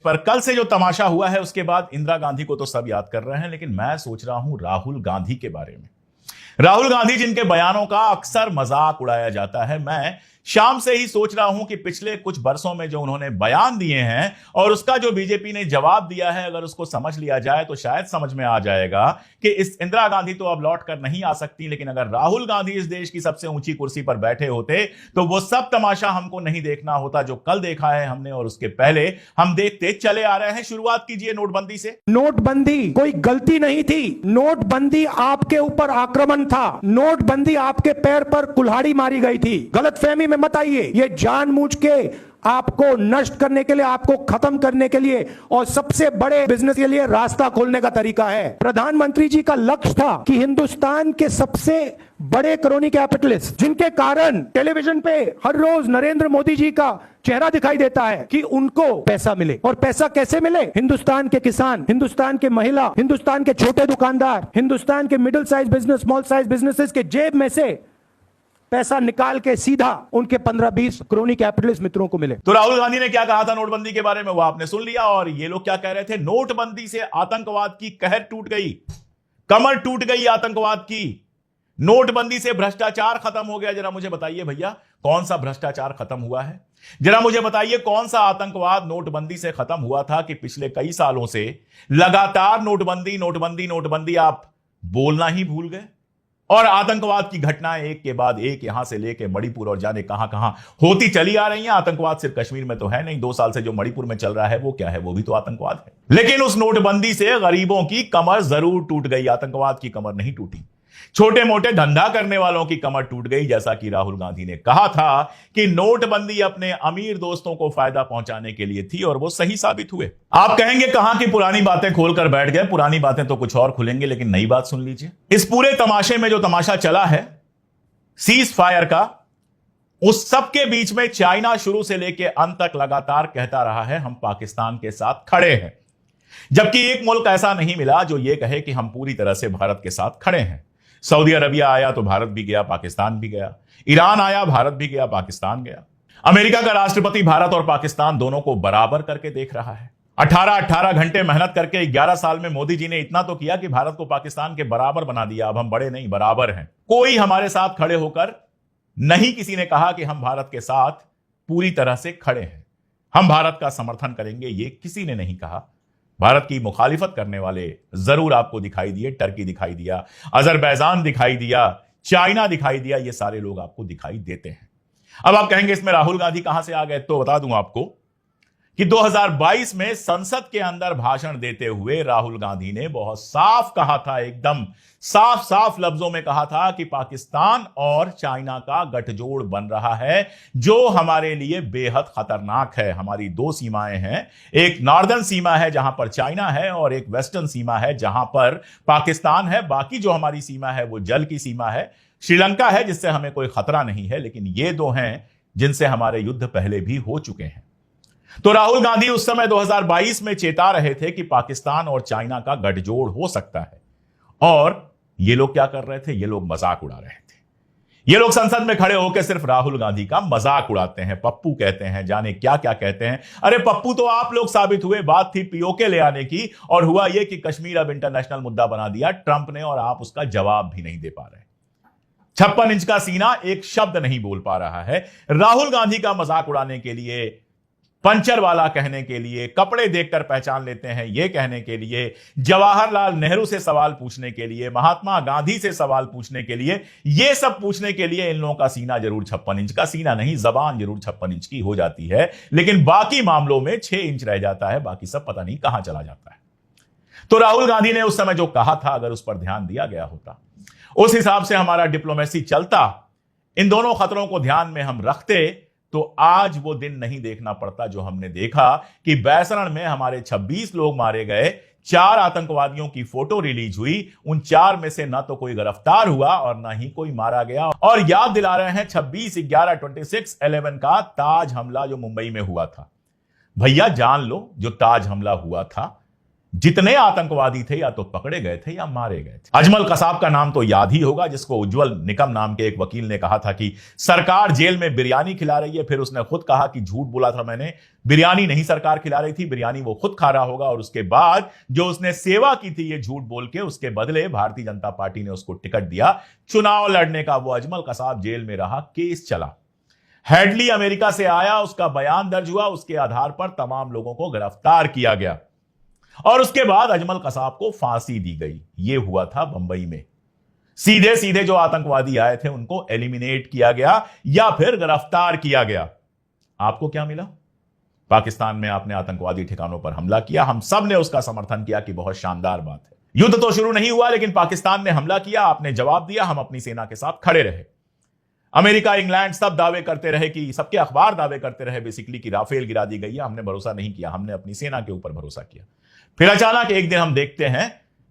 पर कल से जो तमाशा हुआ है उसके बाद इंदिरा गांधी को तो सब याद कर रहे हैं, लेकिन मैं सोच रहा हूं राहुल गांधी के बारे में। राहुल गांधी जिनके बयानों का अक्सर मजाक उड़ाया जाता है। मैं शाम से ही सोच रहा हूं कि पिछले कुछ बरसों में जो उन्होंने बयान दिए हैं और उसका जो बीजेपी ने जवाब दिया है, अगर उसको समझ लिया जाए तो शायद समझ में आ जाएगा कि इस इंदिरा गांधी तो अब लौट कर नहीं आ सकती, लेकिन अगर राहुल गांधी इस देश की सबसे ऊंची कुर्सी पर बैठे होते तो वो सब तमाशा हमको नहीं देखना होता जो कल देखा है हमने, और उसके पहले हम देखते चले आ रहे हैं। शुरुआत कीजिए नोटबंदी से। नोटबंदी कोई गलती नहीं थी। नोटबंदी आपके ऊपर आक्रमण था। नोटबंदी आपके पैर पर कुल्हाड़ी मारी गई थी। गलतफहमी में मत आइए। ये जानबूझ के आपको नष्ट करने के लिए, आपको खत्म करने के लिए और सबसे बड़े बिजनेस के लिए रास्ता खोलने का तरीका है। प्रधानमंत्री जी का लक्ष्य था कि हिंदुस्तान के सबसे बड़े क्रोनी कैपिटलिस्ट, जिनके कारण टेलीविजन पे हर रोज नरेंद्र मोदी जी का चेहरा दिखाई देता है, कि उनको पैसा मिले। और पैसा कैसे मिले? हिंदुस्तान के किसान, हिंदुस्तान के महिला, हिंदुस्तान के छोटे दुकानदार, हिंदुस्तान के middle size business, small size businesses के जेब में से पैसा निकाल के सीधा उनके 15-20 क्रोनी कैपिटलिस्ट मित्रों को मिले। तो राहुल गांधी ने क्या कहा था नोटबंदी के बारे में वो आपने सुन लिया। और ये लोग क्या कह रहे थे? नोटबंदी से आतंकवाद की कहर टूट गई, कमर टूट गई आतंकवाद की। नोटबंदी से भ्रष्टाचार खत्म हो गया। जरा मुझे बताइए भैया, कौन सा भ्रष्टाचार खत्म हुआ है? जरा मुझे बताइए कौन सा आतंकवाद नोटबंदी से खत्म हुआ था कि पिछले कई सालों से लगातार नोटबंदी नोटबंदी नोटबंदी आप बोलना ही भूल गए, और आतंकवाद की घटनाएं एक के बाद एक यहां से लेके मणिपुर और जाने कहां कहां होती चली आ रही हैं। आतंकवाद सिर्फ कश्मीर में तो है नहीं, 2 साल से जो मणिपुर में चल रहा है वो क्या है? वो भी तो आतंकवाद है। लेकिन उस नोटबंदी से गरीबों की कमर जरूर टूट गई, आतंकवाद की कमर नहीं टूटी। छोटे मोटे धंधा करने वालों की कमर टूट गई, जैसा कि राहुल गांधी ने कहा था कि नोटबंदी अपने अमीर दोस्तों को फायदा पहुंचाने के लिए थी, और वो सही साबित हुए। आप कहेंगे कहां की पुरानी बातें खोलकर बैठ गए? पुरानी बातें तो कुछ और खुलेंगे, लेकिन नई बात सुन लीजिए। इस पूरे तमाशे में जो तमाशा चला है सीज फायर का, उस सब के बीच में चाइना शुरू से लेकर अंत तक लगातार कहता रहा है हम पाकिस्तान के साथ खड़े हैं, जबकि एक मुल्क ऐसा नहीं मिला जो यह कहे कि हम पूरी तरह से भारत के साथ खड़े हैं। सऊदी अरबिया आया तो भारत भी गया, पाकिस्तान भी गया। ईरान आया, भारत भी गया, पाकिस्तान गया। अमेरिका का राष्ट्रपति भारत और पाकिस्तान दोनों को बराबर करके देख रहा है। 18 घंटे मेहनत करके 11 साल में मोदी जी ने इतना तो किया कि भारत को पाकिस्तान के बराबर बना दिया। अब हम बड़े नहीं, बराबर हैं। कोई हमारे साथ खड़े होकर नहीं किसी ने कहा कि हम भारत के साथ पूरी तरह से खड़े हैं, हम भारत का समर्थन करेंगे, ये किसी ने नहीं कहा। भारत की मुखालिफत करने वाले जरूर आपको दिखाई दिए। टर्की दिखाई दिया, अजरबैजान दिखाई दिया, चाइना दिखाई दिया, ये सारे लोग आपको दिखाई देते हैं। अब आप कहेंगे इसमें राहुल गांधी कहां से आ गए? तो बता दूं आपको कि 2022 में संसद के अंदर भाषण देते हुए राहुल गांधी ने बहुत साफ कहा था, एकदम साफ साफ लफ्जों में कहा था कि पाकिस्तान और चाइना का गठजोड़ बन रहा है, जो हमारे लिए बेहद खतरनाक है। हमारी 2 सीमाएं हैं, एक नॉर्दर्न सीमा है जहां पर चाइना है, और एक वेस्टर्न सीमा है जहां पर पाकिस्तान है। बाकी जो हमारी सीमा है वो जल की सीमा है, श्रीलंका है जिससे हमें कोई खतरा नहीं है, लेकिन ये 2 हैं जिनसे हमारे युद्ध पहले भी हो चुके हैं। तो राहुल गांधी उस समय 2022 में चेता रहे थे कि पाकिस्तान और चाइना का गठजोड़ हो सकता है, और ये लोग क्या कर रहे थे? ये लोग मजाक उड़ा रहे थे। ये लोग संसद में खड़े होकर सिर्फ राहुल गांधी का मजाक उड़ाते हैं, पप्पू कहते हैं, जाने क्या क्या कहते हैं। अरे पप्पू तो आप लोग साबित हुए। बात थी पीओके ले आने की, और हुआ यह कि कश्मीर अब इंटरनेशनल मुद्दा बना दिया ट्रंप ने, और आप उसका जवाब भी नहीं दे पा रहे। 56 इंच का सीना, एक शब्द नहीं बोल पा रहा है। राहुल गांधी का मजाक उड़ाने के लिए, पंचर वाला कहने के लिए, कपड़े देखकर पहचान लेते हैं ये कहने के लिए, जवाहरलाल नेहरू से सवाल पूछने के लिए, महात्मा गांधी से सवाल पूछने के लिए, ये सब पूछने के लिए इन लोगों का सीना जरूर 56 इंच का, सीना नहीं जबान जरूर 56 इंच की हो जाती है, लेकिन बाकी मामलों में 6 इंच रह जाता है, बाकी सब पता नहीं कहां चला जाता है। तो राहुल गांधी ने उस समय जो कहा था, अगर उस पर ध्यान दिया गया होता, उस हिसाब से हमारा डिप्लोमेसी चलता, इन दोनों खतरों को ध्यान में हम रखते, तो आज वो दिन नहीं देखना पड़ता जो हमने देखा कि बैसरण में हमारे 26 लोग मारे गए, 4 आतंकवादियों की फोटो रिलीज हुई। उन 4 में से ना तो कोई गिरफ्तार हुआ और ना ही कोई मारा गया। और याद दिला रहे हैं 26/11/26/11 का ताज हमला जो मुंबई में हुआ था। भैया जान लो, जो ताज हमला हुआ था जितने आतंकवादी थे या तो पकड़े गए थे या मारे गए थे। अजमल कसाब का नाम तो याद ही होगा, जिसको उज्जवल निकम नाम के एक वकील ने कहा था कि सरकार जेल में बिरयानी खिला रही है। फिर उसने खुद कहा कि झूठ बोला था मैंने, बिरयानी नहीं सरकार खिला रही थी, बिरयानी वो खुद खा रहा होगा। और उसके बाद जो उसने सेवा की थी ये झूठ बोल के, उसके बदले भारतीय जनता पार्टी ने उसको टिकट दिया चुनाव लड़ने का। वो अजमल कसाब जेल में रहा, केस चला। हेडली अमेरिका से आया, उसका बयान दर्ज हुआ, उसके आधार पर तमाम लोगों को गिरफ्तार किया गया और उसके बाद अजमल कसाब को फांसी दी गई। यह हुआ था बंबई में। सीधे सीधे जो आतंकवादी आए थे उनको एलिमिनेट किया गया या फिर गिरफ्तार किया गया। आपको क्या मिला? पाकिस्तान में आपने आतंकवादी ठिकानों पर हमला किया, हम सब ने उसका समर्थन किया कि बहुत शानदार बात है। युद्ध तो शुरू नहीं हुआ, लेकिन पाकिस्तान ने हमला किया, आपने जवाब दिया, हम अपनी सेना के साथ खड़े रहे। अमेरिका, इंग्लैंड सब दावे करते रहे कि, सबके अखबार दावे करते रहे बेसिकली कि राफेल गिरा दी गई है, हमने भरोसा नहीं किया, हमने अपनी सेना के ऊपर भरोसा किया। फिर अचानक एक दिन हम देखते हैं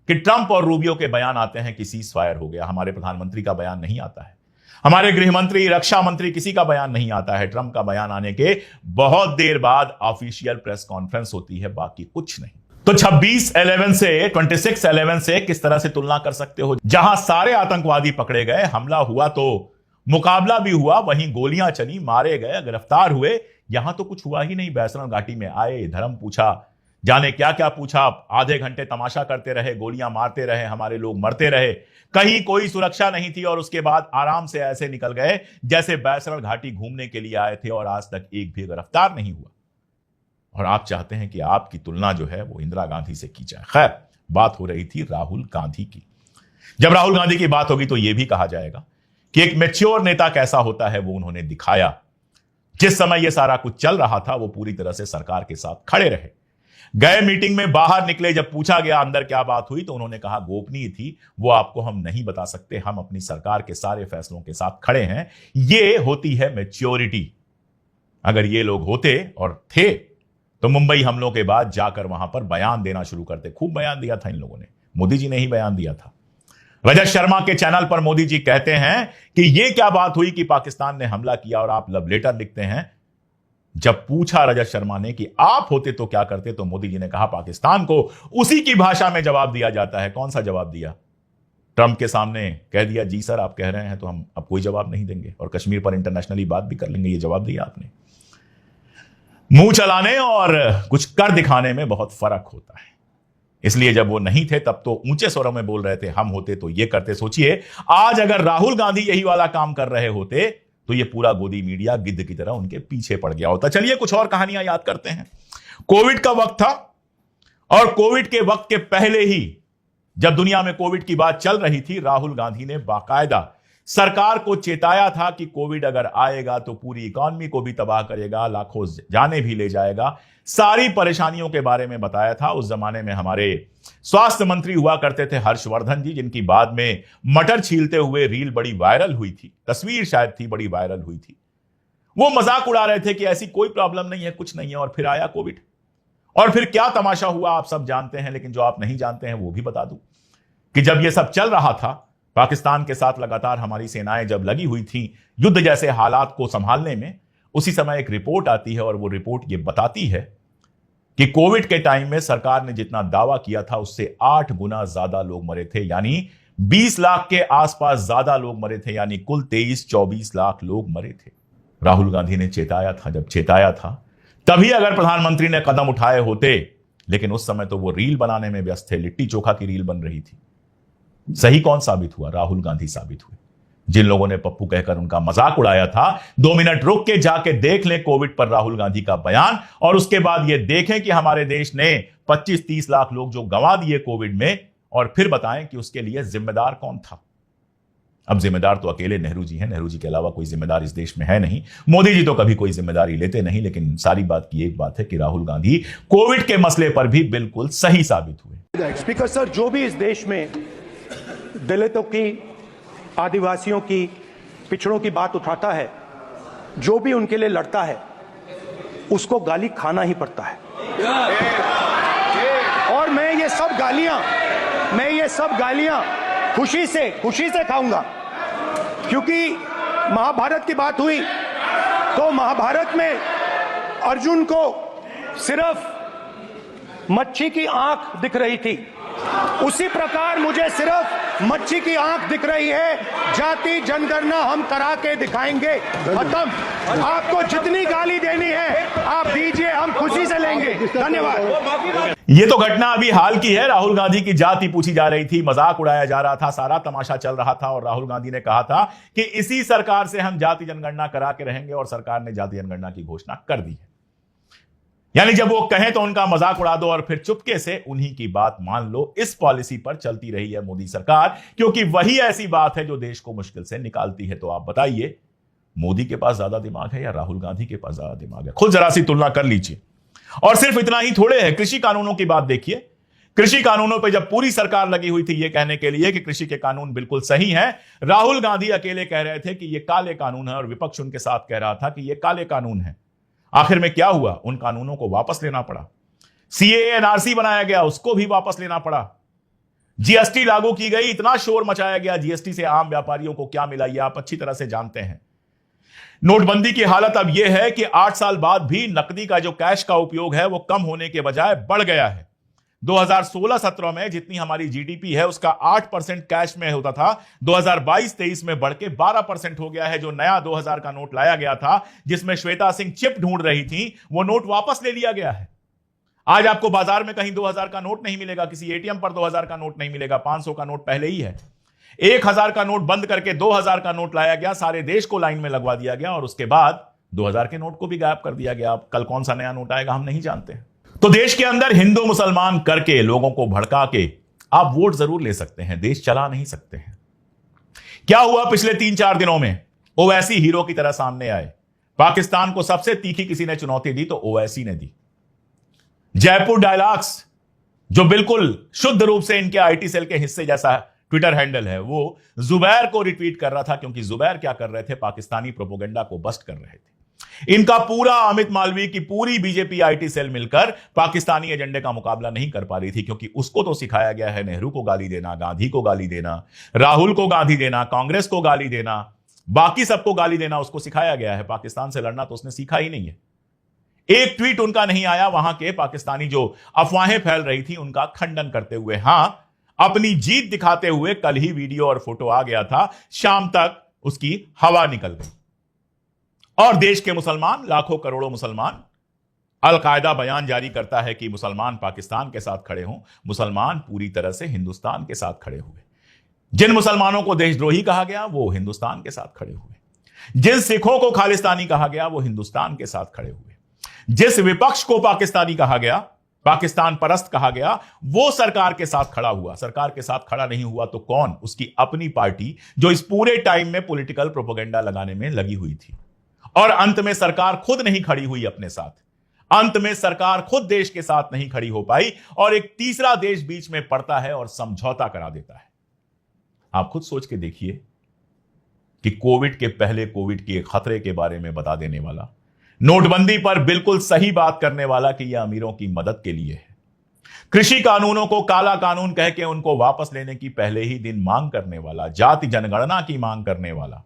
कि ट्रंप और रूबियो के बयान आते हैं कि सीज फायर हो गया। हमारे प्रधानमंत्री का बयान नहीं आता है, हमारे गृह मंत्री, रक्षा मंत्री, किसी का बयान नहीं आता है। ट्रंप का बयान आने के बहुत देर बाद ऑफिशियल प्रेस कॉन्फ्रेंस होती है, बाकी कुछ नहीं। तो 26/11 से 26/11 से किस तरह से तुलना कर सकते हो? जहां सारे आतंकवादी पकड़े गए, हमला हुआ तो मुकाबला भी हुआ, वहीं गोलियां चली, मारे गए, गिरफ्तार हुए। यहां तो कुछ हुआ ही नहीं। बैसरन घाटी में आए, धर्म पूछा, जाने क्या क्या पूछा, आधे घंटे तमाशा करते रहे, गोलियां मारते रहे, हमारे लोग मरते रहे, कहीं कोई सुरक्षा नहीं थी। और उसके बाद आराम से ऐसे निकल गए जैसे बैसरन घाटी घूमने के लिए आए थे, और आज तक एक भी गिरफ्तार नहीं हुआ। और आप चाहते हैं कि आपकी तुलना जो है वो इंदिरा गांधी से की जाए। खैर, बात हो रही थी राहुल गांधी की। जब राहुल गांधी की बात होगी तो यह भी कहा जाएगा कि एक मैच्योर नेता कैसा होता है वो उन्होंने दिखाया। जिस समय यह सारा कुछ चल रहा था वो पूरी तरह से सरकार के साथ खड़े रहे। गए मीटिंग में, बाहर निकले, जब पूछा गया अंदर क्या बात हुई तो उन्होंने कहा गोपनीय थी, वो आपको हम नहीं बता सकते, हम अपनी सरकार के सारे फैसलों के साथ खड़े हैं। ये होती है मैच्योरिटी। अगर ये लोग होते और थे तो मुंबई हमलों के बाद जाकर वहां पर बयान देना शुरू करते। खूब बयान दिया था इन लोगों ने, मोदी जी ने ही बयान दिया था। रजत शर्मा के चैनल पर मोदी जी कहते हैं कि यह क्या बात हुई कि पाकिस्तान ने हमला किया और आप लव लेटर लिखते हैं। जब पूछा रजत शर्मा ने कि आप होते तो क्या करते, तो मोदी जी ने कहा पाकिस्तान को उसी की भाषा में जवाब दिया जाता है। कौन सा जवाब दिया? ट्रंप के सामने कह दिया जी सर आप कह रहे हैं तो हम अब कोई जवाब नहीं देंगे, और कश्मीर पर इंटरनेशनली बात भी कर लेंगे। ये जवाब दिया आपने। मुंह चलाने और कुछ कर दिखाने में बहुत फर्क होता है। इसलिए जब वो नहीं थे तब तो ऊंचे स्वरों में बोल रहे थे, हम होते तो ये करते। सोचिए आज अगर राहुल गांधी यही वाला काम कर रहे होते तो ये पूरा गोदी मीडिया गिद्ध की तरह उनके पीछे पड़ गया होता। चलिए कुछ और कहानियां याद करते हैं। कोविड का वक्त था और कोविड के वक्त के पहले ही जब दुनिया में कोविड की बात चल रही थी, राहुल गांधी ने बाकायदा सरकार को चेताया था कि कोविड अगर आएगा तो पूरी इकॉनमी को भी तबाह करेगा, लाखों जानें भी ले जाएगा। सारी परेशानियों के बारे में बताया था। उस जमाने में हमारे स्वास्थ्य मंत्री हुआ करते थे हर्षवर्धन जी, जिनकी बाद में मटर छीलते हुए रील बड़ी वायरल हुई थी, तस्वीर शायद थी, बड़ी वायरल हुई थी। वो मजाक उड़ा रहे थे कि ऐसी कोई प्रॉब्लम नहीं है, कुछ नहीं है, और फिर आया कोविड। और फिर क्या तमाशा हुआ आप सब जानते हैं, लेकिन जो आप नहीं जानते हैं वो भी बता दूं कि जब ये सब चल रहा था, पाकिस्तान के साथ लगातार हमारी सेनाएं जब लगी हुई थी युद्ध जैसे हालात को संभालने में, उसी समय एक रिपोर्ट आती है और वो रिपोर्ट ये बताती है कि कोविड के टाइम में सरकार ने जितना दावा किया था उससे 8 गुना ज्यादा लोग मरे थे। यानी 20 लाख के आसपास ज्यादा लोग मरे थे, यानी कुल 23-24 लाख लोग मरे थे। राहुल गांधी ने चेताया था। जब चेताया था तभी अगर प्रधानमंत्री ने कदम उठाए होते, लेकिन उस समय तो वो रील बनाने में व्यस्त थे, लिट्टी चोखा की रील बन रही थी। सही कौन साबित हुआ? राहुल गांधी साबित हुए। जिन लोगों ने पप्पू कहकर उनका मजाक उड़ाया था, 2 मिनट रुक के जाके देख लें कोविड पर राहुल गांधी का बयान, और उसके बाद ये देखें कि हमारे देश ने 25-30 लाख लोग जो गंवा दिए कोविड में, और फिर बताएं कि उसके लिए जिम्मेदार कौन था। अब जिम्मेदार तो अकेले नेहरू जी हैं, नेहरू जी के अलावा कोई जिम्मेदार इस देश में है नहीं। मोदी जी तो कभी कोई जिम्मेदारी लेते नहीं, लेकिन सारी बात की एक बात है कि राहुल गांधी कोविड के मसले पर भी बिल्कुल सही साबित हुए। स्पीकर सर, जो भी इस देश में दलितों की, आदिवासियों की, पिछड़ों की बात उठाता है, जो भी उनके लिए लड़ता है, उसको गाली खाना ही पड़ता है। और मैं ये सब गालियां खुशी से खाऊंगा, क्योंकि महाभारत की बात हुई तो महाभारत में अर्जुन को सिर्फ मच्छी की आंख दिख रही थी। उसी प्रकार मुझे सिर्फ मच्छी की आंख दिख रही है। जाति जनगणना हम करा के दिखाएंगे। खत्म। आपको जितनी गाली देनी है आप दीजिए, हम खुशी से लेंगे। धन्यवाद। ये तो घटना अभी हाल की है। राहुल गांधी की जाति पूछी जा रही थी, मजाक उड़ाया जा रहा था, सारा तमाशा चल रहा था और राहुल गांधी ने कहा था कि इसी सरकार से हम जाति जनगणना करा के रहेंगे और सरकार ने जाति जनगणना की घोषणा कर दी है। यानी जब वो कहें तो उनका मजाक उड़ा दो और फिर चुपके से उन्हीं की बात मान लो। इस पॉलिसी पर चलती रही है मोदी सरकार, क्योंकि वही ऐसी बात है जो देश को मुश्किल से निकालती है। तो आप बताइए, मोदी के पास ज्यादा दिमाग है या राहुल गांधी के पास ज्यादा दिमाग है? खुद जरा सी तुलना कर लीजिए। और सिर्फ इतना ही थोड़े है, कृषि कानूनों की बात देखिए। कृषि कानूनों पर जब पूरी सरकार लगी हुई थी यह कहने के लिए कि कृषि के कानून बिल्कुल सही हैं, राहुल गांधी अकेले कह रहे थे कि यह काले कानून है और विपक्ष उनके साथ कह रहा था कि यह काले कानून है। आखिर में क्या हुआ? उन कानूनों को वापस लेना पड़ा। सीएए एनआरसी बनाया गया, उसको भी वापस लेना पड़ा। जीएसटी लागू की गई, इतना शोर मचाया गया। जीएसटी से आम व्यापारियों को क्या मिला ये आप अच्छी तरह से जानते हैं। नोटबंदी की हालत अब यह है कि 8 साल बाद भी नकदी का जो कैश का उपयोग है वो कम होने के बजाय बढ़ गया है। 2016-17 में जितनी हमारी जीडीपी है उसका 8% कैश में होता था, 2022-23 में बढ़ के 12% हो गया है। जो नया 2000 का नोट लाया गया था जिसमें श्वेता सिंह चिप ढूंढ रही थी, वो नोट वापस ले लिया गया है। आज आपको बाजार में कहीं 2000 का नोट नहीं मिलेगा, किसी एटीएम पर 2000 का नोट नहीं मिलेगा। 500 का नोट पहले ही है। 1000 का नोट बंद करके 2000 का नोट लाया गया, सारे देश को लाइन में लगवा दिया गया और उसके बाद 2000 के नोट को भी गायब कर दिया गया। अब कल कौन सा नया नोट आएगा हम नहीं जानते। तो देश के अंदर हिंदू मुसलमान करके, लोगों को भड़का के आप वोट जरूर ले सकते हैं, देश चला नहीं सकते हैं। क्या हुआ पिछले 3-4 दिनों में? ओवैसी हीरो की तरह सामने आए। पाकिस्तान को सबसे तीखी किसी ने चुनौती दी तो ओवैसी ने दी। जयपुर डायलॉग्स, जो बिल्कुल शुद्ध रूप से इनके आईटी सेल के हिस्से जैसा ट्विटर हैंडल है, वो जुबैर को रिट्वीट कर रहा था, क्योंकि जुबैर क्या कर रहे थे? पाकिस्तानी प्रोपोगंडा को बस्ट कर रहे थे। इनका पूरा अमित मालवीय की पूरी बीजेपी आईटी सेल मिलकर पाकिस्तानी एजेंडे का मुकाबला नहीं कर पा रही थी, क्योंकि उसको तो सिखाया गया है नेहरू को गाली देना, गांधी को गाली देना, राहुल को गाली देना, कांग्रेस को गाली देना, बाकी सबको गाली देना उसको सिखाया गया है। पाकिस्तान से लड़ना तो उसने सीखा ही नहीं है। एक ट्वीट उनका नहीं आया वहां के पाकिस्तानी जो अफवाहें फैल रही थी उनका खंडन करते हुए। हां, अपनी जीत दिखाते हुए कल ही वीडियो और फोटो आ गया था, शाम तक उसकी हवा निकल गई। और देश के मुसलमान, लाखों करोड़ों मुसलमान, अल-कायदा बयान जारी करता है कि मुसलमान पाकिस्तान के साथ खड़े हों, मुसलमान पूरी तरह से हिंदुस्तान के साथ खड़े हुए। जिन मुसलमानों को देशद्रोही कहा गया वो हिंदुस्तान के साथ खड़े हुए। जिन सिखों को खालिस्तानी कहा गया वो हिंदुस्तान के साथ खड़े हुए। जिस विपक्ष को पाकिस्तानी कहा गया, पाकिस्तान परस्त कहा गया, वो सरकार के साथ खड़ा हुआ। सरकार के साथ खड़ा नहीं हुआ तो कौन? उसकी अपनी पार्टी, जो इस पूरे टाइम में पॉलिटिकल प्रोपेगेंडा लगाने में लगी हुई थी। और अंत में सरकार खुद नहीं खड़ी हुई अपने साथ। अंत में सरकार खुद देश के साथ नहीं खड़ी हो पाई और एक तीसरा देश बीच में पड़ता है और समझौता करा देता है। आप खुद सोच के देखिए कि कोविड के पहले कोविड के खतरे के बारे में बता देने वाला, नोटबंदी पर बिल्कुल सही बात करने वाला कि यह अमीरों की मदद के लिए है, कृषि कानूनों को काला कानून कह के उनको वापस लेने की पहले ही दिन मांग करने वाला, जाति जनगणना की मांग करने वाला,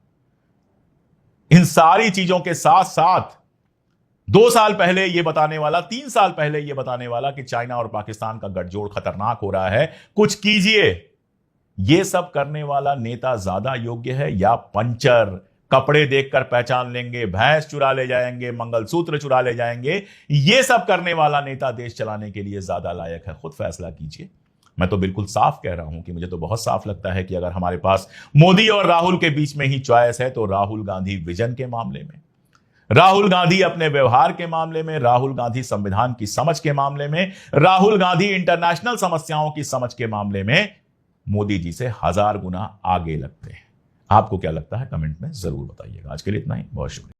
इन सारी चीजों के साथ साथ 2 साल पहले यह बताने वाला, 3 साल पहले यह बताने वाला कि चाइना और पाकिस्तान का गठजोड़ खतरनाक हो रहा है, कुछ कीजिए। यह सब करने वाला नेता ज्यादा योग्य है या पंचर? कपड़े देखकर पहचान लेंगे, भैंस चुरा ले जाएंगे, मंगलसूत्र चुरा ले जाएंगे, यह सब करने वाला नेता देश चलाने के लिए ज्यादा लायक है? खुद फैसला कीजिए। मैं तो बिल्कुल साफ कह रहा हूं कि मुझे तो बहुत साफ लगता है कि अगर हमारे पास मोदी और राहुल के बीच में ही चॉइस है तो राहुल गांधी विजन के मामले में, राहुल गांधी अपने व्यवहार के मामले में, राहुल गांधी संविधान की समझ के मामले में, राहुल गांधी इंटरनेशनल समस्याओं की समझ के मामले में मोदी जी से 1000 गुना आगे लगते हैं। आपको क्या लगता है? कमेंट में जरूर बताइएगा। आज के लिए इतना ही, बहुत शुक्रिया।